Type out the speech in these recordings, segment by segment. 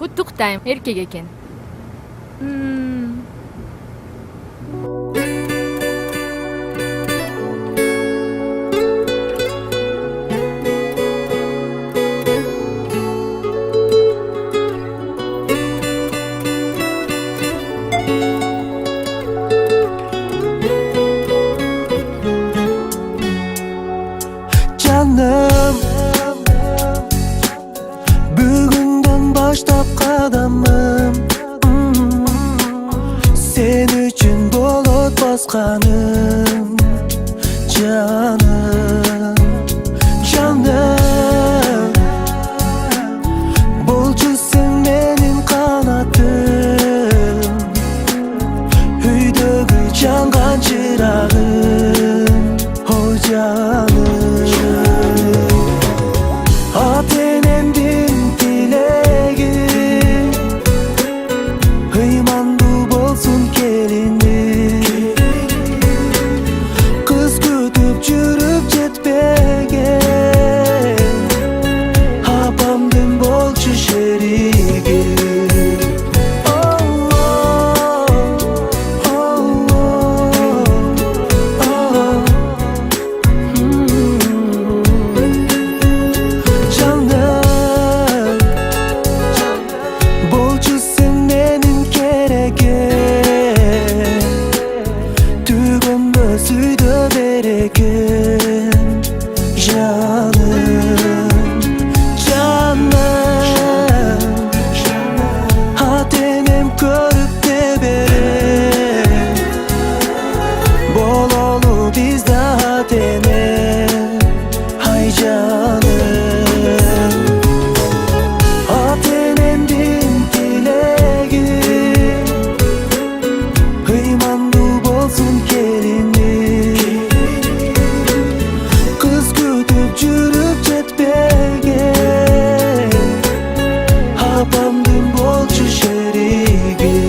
Куттуктайм, эркек экен. Canım, bugünden başlap kadamım. Sen üçün bolup baskanım. Canım, canım, bolcu sen benim kanatım. Üydögü cangan çırağım. O canım, atenemdin dilegi, hıymandu bolsun kelini. Kız kütüp жүрüp jetpegen, apamdın bolçu şerigi. Bolçu sen benim keregen, tügümde süydü bereken. Canım, canım, atenem körüp de bere. Bololu bizde atenem. Hay canım, atenemdin dilegi, hıymandu bolsun kelini. Kız kütüp жүрüp jetpegen, apamdın bolçu şerigi.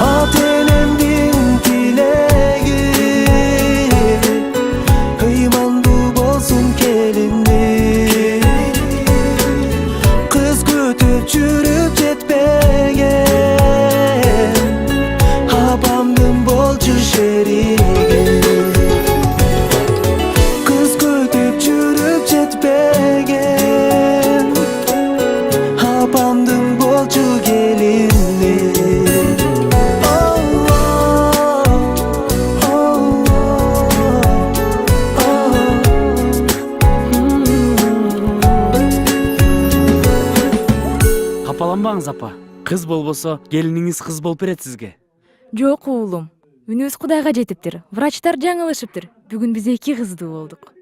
Atenemdin dilegi, hıymandu bolsun kelini. Kız kütüp жүрüp jetpegen, apamdın bolçu şerigi. Kız kütüp жүрüp jetpegen, apamdın bolçu gelini. Капаланбаңыз апа. Кыз болбосо келиниңиз кыз болуп берет сизге. Жок уулум, үнүбүз Кудайга жетиптир. Врачтар жаңылышыптыр. Бүгүн биз 2 кыздуу болдук.